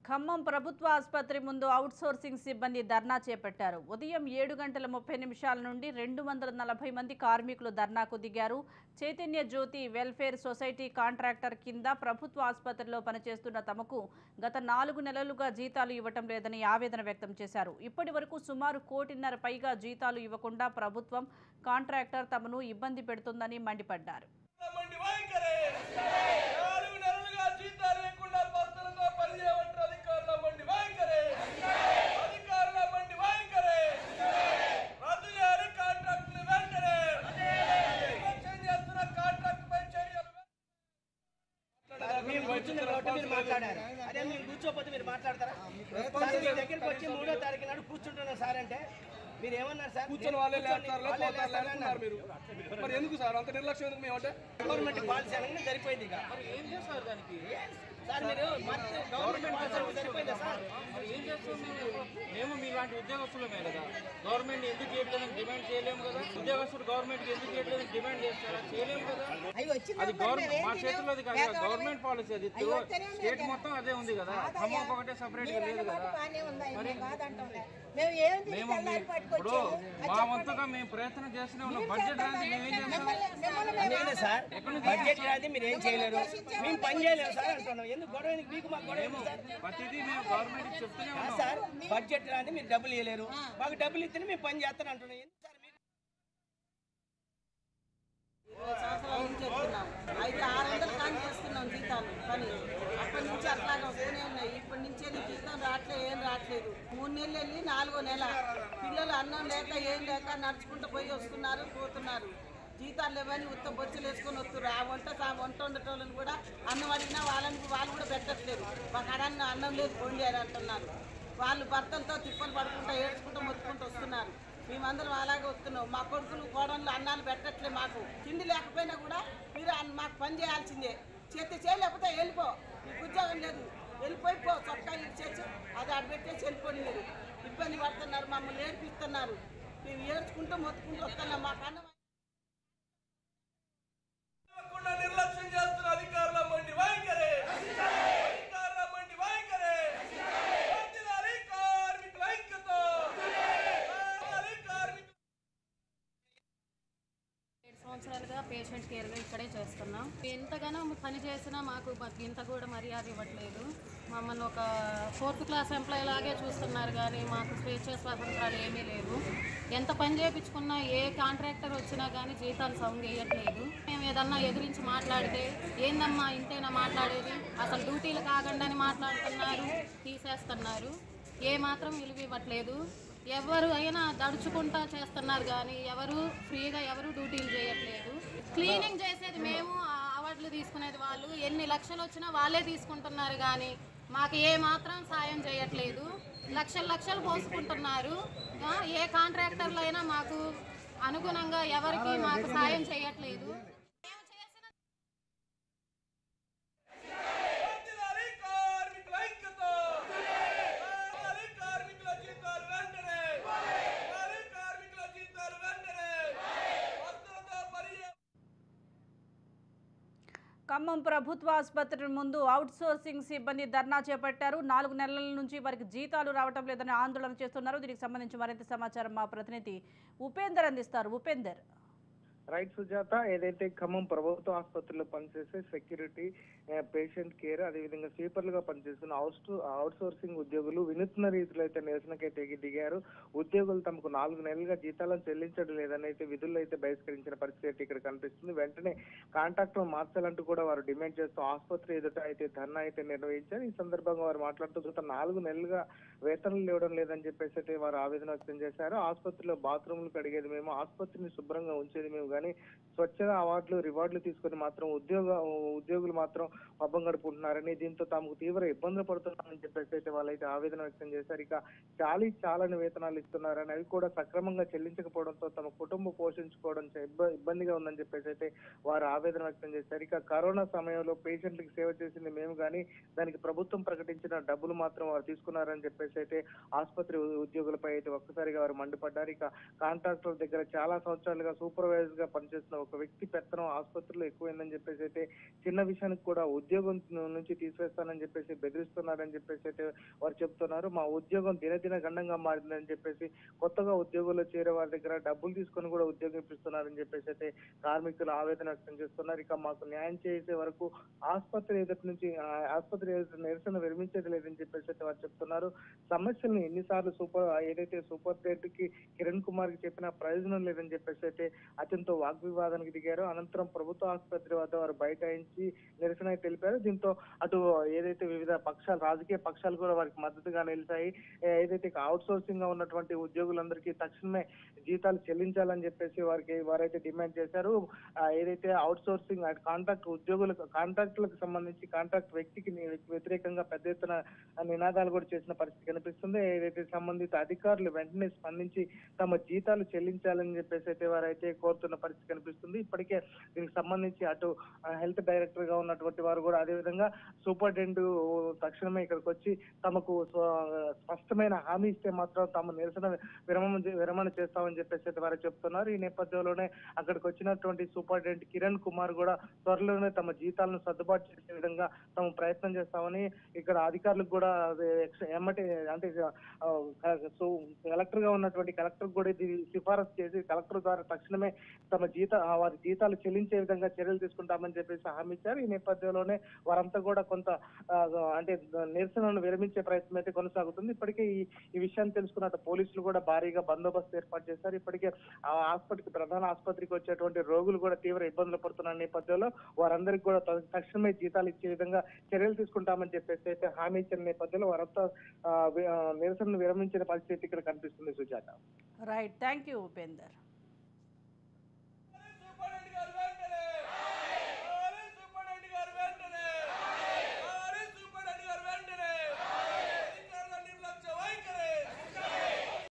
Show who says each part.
Speaker 1: ఖమ్మం ప్రభుత్వ ఆసుపత్రి ముందు అవుట్సోర్సింగ్ సిబ్బంది ధర్నా చేపట్టారు. ఉదయం 7:30 నుండి 240 మంది కార్మికులు ధర్నాకు దిగారు. చైతన్య జ్యోతి వెల్ఫేర్ సొసైటీ కాంట్రాక్టర్ కింద ప్రభుత్వ ఆసుపత్రిలో పనిచేస్తున్న తమకు గత 4 నెలలుగా జీతాలు ఇవ్వటం లేదని ఆవేదన వ్యక్తం చేశారు. ఇప్పటి వరకు సుమారు 1.5 కోటి పైగా జీతాలు ఇవ్వకుండా ప్రభుత్వం కాంట్రాక్టర్ తమను ఇబ్బంది పెడుతుందని మండిపడ్డారు.
Speaker 2: అదే మీరు కూర్చోపోతే మీరు మాట్లాడతారా? దగ్గరికి వచ్చి 3వ తారీఖు నాడు కూర్చుంటున్నారు సార్ అంటే మీరు ఏమన్నారు సార్?
Speaker 3: కూర్చొని వాళ్ళే మీరు మరి ఎందుకు సార్ అంత నిర్లక్ష్యం ఎందుకు? మేము అంటే
Speaker 2: గవర్నమెంట్ పాలసీ అనగానే సరిపోయింది. ఇక
Speaker 4: ఏం చేస్తారు దానికి
Speaker 2: సార్ మీరు గవర్నమెంట్ పాలసీ సరిపోయిందా సార్?
Speaker 4: ఏం చేస్తాం మేము మీలాంటి ఉద్యోగస్తులమే కదా. గవర్నమెంట్ ఎందుకు చేయట్లేదని డిమాండ్ చేయలేము కదా. ఉద్యోగస్తులు గవర్నమెంట్ ఎందుకు చేయట్లేదని డిమాండ్ చేస్తారా? చేయలేము కదా. అది గవర్నమెంట్ మా చేతుల్లోది కాదు, గవర్నమెంట్ పాలసీ. అది స్టేట్ మొత్తం అదే ఉంది కదా. ఖమ్మం ఒకటే సపరేట్ గా లేదు కదా. మరి మేము ఇప్పుడు మా వంతుగా మేము ప్రయత్నం చేస్తూనే ఉన్నాం. బడ్జెట్ రాని మేమేం చేస్తాం
Speaker 2: సార్? బడ్జెట్ రాని మీరు ఏం చేయలేరు, మేము పని చేయలేము సార్ అంటున్నాం. ఎందుకు గొడవ? మీకు మాకు గొడవ
Speaker 4: ప్రతిదీ మేము గవర్నమెంట్ చెప్తూనే ఉన్నాం
Speaker 2: సార్. బడ్జెట్ రాని మీరు డబ్బులు ఇవ్వలేరు, మాకు డబ్బులు ఇస్తేనే మేము పని చేస్తాను అంటున్నాం. ఎందుకు సార్?
Speaker 5: 20 సంవత్సరాల నుంచి చెప్తున్నాం. అయితే 600 కానీ చేస్తున్నాం జీతాలు. కానీ అప్పటి నుంచి అట్లాగే వస్తూనే ఉన్నాయి. ఇప్పటి నుంచే జీతం రావట్లేదు, ఏం రావట్లేదు. 3 నెలలు వెళ్ళి 4వ నెల పిల్లలు అన్నం లేక ఏం లేక నడుచుకుంటూ పోయి వస్తున్నారు, పోతున్నారు. జీతాలు లేవని ఉత్త బొచ్చులు వేసుకొని వస్తున్నారు. ఆ వంట వండటోళ్ళని కూడా అన్నం అడిగినా వాళ్ళు కూడా పెట్టట్లేదు. మాకు అన్నం లేదు కొండి అని అంటున్నారు. వాళ్ళు భర్తలతో తిప్పలు పడుకుంటూ ఏడ్చుకుంటూ మొత్తుకుంటూ వస్తున్నారు. మేమందరం అలాగే వస్తున్నాం. మా కొడుకులు కోడళ్ళు అన్నాలు పెట్టట్లే. మాకు తిండి లేకపోయినా కూడా మీరు మాకు పని చేయాల్సిందే. చేయలేకపోతే వెళ్ళిపో, మీకు ఉద్యోగం లేదు, వెళ్ళిపోయి పో, చొక్కా ఇచ్చేసి అది అటు పెట్టేసి వెళ్ళిపోండి. మీరు ఇబ్బంది పడుతున్నారు, మమ్మల్ని ఏడిపిస్తున్నారు. మేము ఏడ్చుకుంటూ మొత్తుకుంటూ వస్తున్నాం. మాకు అన్నం
Speaker 3: నిర్లక్ష్యం చేస్తున్న అధికారుల మండి వైఖరే.
Speaker 6: సంవత్సరాలుగా పేషెంట్ కేర్గా ఇక్కడే చేస్తున్నాం. ఎంతగానో పని చేసినా మాకు ఇంత కూడా మర్యాద ఇవ్వట్లేదు. మమ్మల్ని ఒక 4th క్లాస్ ఎంప్లాయీ లాగే చూస్తున్నారు, కానీ మాకు స్వేచ్ఛ స్వాతంత్రాలు ఏమీ లేవు. ఎంత పని చేయించుకున్నా ఏ కాంట్రాక్టర్ వచ్చినా కానీ జీతాలు సౌండ్ వేయట్లేదు. మేము ఏదన్నా ఎదురించి మాట్లాడితే ఏందమ్మా ఇంతేనా మాట్లాడేది, అసలు డ్యూటీలు కాకుండానే మాట్లాడుతున్నారు, తీసేస్తున్నారు. ఏ మాత్రం విలువ ఇవ్వట్లేదు. ఎవరు అయినా దడుచుకుంటా చేస్తున్నారు, కానీ ఎవరు ఫ్రీగా ఎవరు డ్యూటీలు చేయట్లేదు. క్లీనింగ్ చేసేది మేము, అవార్డులు తీసుకునేది వాళ్ళు. ఎన్ని లక్షలు వచ్చినా వాళ్ళే తీసుకుంటున్నారు, కానీ మాకు ఏ మాత్రం సాయం చేయట్లేదు. లక్షలు పోసుకుంటున్నారు. ఏ కాంట్రాక్టర్లు అయినా మాకు అనుగుణంగా ఎవరికి మాకు సాయం చేయట్లేదు.
Speaker 1: ఖమ్మం ప్రభుత్వ ఆసుపత్రి ముందు అవుట్సోర్సింగ్ సిబ్బంది ధర్నా చేపట్టారు. 4 నెలల నుంచి వారికి జీతాలు రావటం లేదని ఆందోళన చేస్తున్నారు. దీనికి సంబంధించి మరింత సమాచారం మా ప్రతినిధి ఉపేందర్ అందిస్తారు. ఉపేందర్.
Speaker 7: రైట్ సుజాత, ఏదైతే ఖమ్మం ప్రభుత్వ ఆసుపత్రిలో పనిచేసే సెక్యూరిటీ, పేషెంట్ కేర్, అదేవిధంగా స్వీపర్లుగా పనిచేస్తున్న అవుట్సోర్సింగ్ ఉద్యోగులు వినూత్న రీతిలో అయితే నిరసనకైతే దిగారు. ఉద్యోగులు తమకు 4 నెలలుగా జీతాలను చెల్లించడం లేదని అయితే విధుల్లో అయితే బహిష్కరించిన పరిస్థితి ఇక్కడ కనిపిస్తుంది. వెంటనే కాంట్రాక్టర్ మార్చాలంటూ కూడా వారు డిమాండ్ చేస్తూ ఆసుపత్రి ఎదుట అయితే ధర్నా అయితే నిర్వహించారు. ఈ సందర్భంగా వారు మాట్లాడుతూ గత 4 నెలలుగా వేతనాలు ఇవ్వడం లేదని చెప్పేసి అయితే వారు ఆవేదన వ్యక్తం చేశారు. ఆసుపత్రిలో బాత్రూమ్లు కడిగేది మేము, ఆసుపత్రిని శుభ్రంగా ఉంచేది మేము, కానీ స్వచ్ఛత అవార్డులు రివార్డులు తీసుకుని మాత్రం ఉద్యోగులు మాత్రం పబ్బం గడుపుకుంటున్నారని, దీంతో తాము తీవ్ర ఇబ్బందులు పడుతున్నారని చెప్పేసి అయితే వాళ్ళైతే ఆవేదన వ్యక్తం చేశారు. ఇక చాలని వేతనాలు ఇస్తున్నారని, అవి కూడా సక్రమంగా చెల్లించకపోవడంతో తమ కుటుంబం పోషించుకోవడం ఇబ్బందిగా ఉందని చెప్పేసి అయితే వారు ఆవేదన వ్యక్తం చేశారు. ఇక కరోనా సమయంలో పేషెంట్లకు సేవ చేసింది మేము, కానీ దానికి ప్రభుత్వం ప్రకటించిన డబ్బులు మాత్రం వారు తీసుకున్నారని చెప్పేసి అయితే ఆసుపత్రి ఉద్యోగులపై అయితే ఒక్కసారిగా వారు మండిపడ్డారు. ఇక కాంట్రాక్టర్ దగ్గర చాలా సంవత్సరాలుగా సూపర్వైజర్ గా పనిచేస్తున్న ఒక వ్యక్తి పెత్తనం ఆసుపత్రిలో ఎక్కువైందని చెప్పేసి అయితే చిన్న విషయానికి కూడా ఉద్యోగం నుంచి తీసివేస్తానని చెప్పేసి బెదిరిస్తున్నారని చెప్పేసి అయితే వారు చెప్తున్నారు. మా ఉద్యోగం దినదిన గండంగా మారిందని చెప్పేసి కొత్తగా ఉద్యోగంలో చేరే వారి దగ్గర డబ్బులు తీసుకొని కూడా ఉద్యోగం ఇప్పిస్తున్నారని చెప్పేసి అయితే కార్మికులు ఆవేదన వ్యక్తం చేస్తున్నారు. ఇక మాకు న్యాయం చేసే వరకు ఆసుపత్రి ఎదుటి నిరసన విరమించేది లేదని చెప్పేసి అయితే వారు చెప్తున్నారు. సమస్యలను ఎన్నిసార్లు ఏదైతే సూపరింటెండెంట్ కి కిరణ్ కుమార్ కి చెప్పినా ప్రయోజనం లేదని చెప్పేసి అయితే అతనితో వాగ్వివాదానికి దిగారు. అనంతరం ప్రభుత్వ ఆసుపత్రి వద్ద వారు బైఠాయించి నిరసన తెలిపారు. దీంతో అటు ఏదైతే వివిధ పక్షాలు రాజకీయ పక్షాలు కూడా వారికి మద్దతుగా నిలిచాయి. ఏదైతే అవుట్ సోర్సింగ్ గా ఉన్నటువంటి ఉద్యోగులందరికీ తక్షణమే జీతాలు చెల్లించాలని చెప్పేసి వారైతే డిమాండ్ చేశారు. ఏదైతే అవుట్ సోర్సింగ్ కాంట్రాక్టులకు సంబంధించి కాంట్రాక్ట్ వ్యక్తికి వ్యతిరేకంగా పెద్ద ఎత్తున నినాదాలు కూడా చేసిన పరిస్థితి కనిపిస్తుంది. ఏదైతే సంబంధిత అధికారులు వెంటనే స్పందించి తమ జీతాలు చెల్లించాలని చెప్పేసి అయితే వారైతే కోరుతున్న పరిస్థితి కనిపిస్తుంది. ఇప్పటికే దీనికి సంబంధించి అటు హెల్త్ డైరెక్టర్ గా ఉన్నటువంటి వారు కూడా అదేవిధంగా సూపరింటెండెంట్ తక్షణమే ఇక్కడికి వచ్చి తమకు స్పష్టమైన హామీ ఇస్తే మాత్రం తాము నిరసన విరమణ చేస్తామని చెప్పేసి అయితే వారు చెప్తున్నారు. ఈ నేపథ్యంలోనే అక్కడికి వచ్చినటువంటి సూపరింటెండెంట్ కిరణ్ కుమార్ కూడా త్వరలోనే తమ జీతాలను సర్దుబాటు చేసే విధంగా తాము ప్రయత్నం చేస్తామని ఇక్కడ అధికారులకు కూడా అంటే కలెక్టర్ గా ఉన్నటువంటి కలెక్టర్ కూడా ఇది సిఫారసు చేసి కలెక్టర్ ద్వారా తక్షణమే వారి జీతాలు చెల్లించే విధంగా చర్యలు తీసుకుంటామని చెప్పేసి హామీ ఇచ్చారు. ఈ నేపథ్యంలోనే వారంతా కూడా కొంత అంటే నిరసనను విరమించే ప్రయత్నం అయితే కొనసాగుతుంది. ఇప్పటికే ఈ విషయాన్ని తెలుసుకున్న పోలీసులు కూడా భారీగా బందోబస్తు ఏర్పాటు చేశారు. ఇప్పటికే ప్రధాన ఆసుపత్రికి వచ్చేటువంటి రోగులు కూడా తీవ్ర ఇబ్బందులు పడుతున్న నేపథ్యంలో వారందరికీ కూడా తక్షణమే జీతాలు ఇచ్చే విధంగా చర్యలు తీసుకుంటామని చెప్పేసి అయితే హామీ ఇచ్చిన నేపథ్యంలో వారంతా నిరసనను విరమించిన పరిస్థితి ఇక్కడ కనిపిస్తుంది. Sujatha.
Speaker 1: Right, thank you Upender.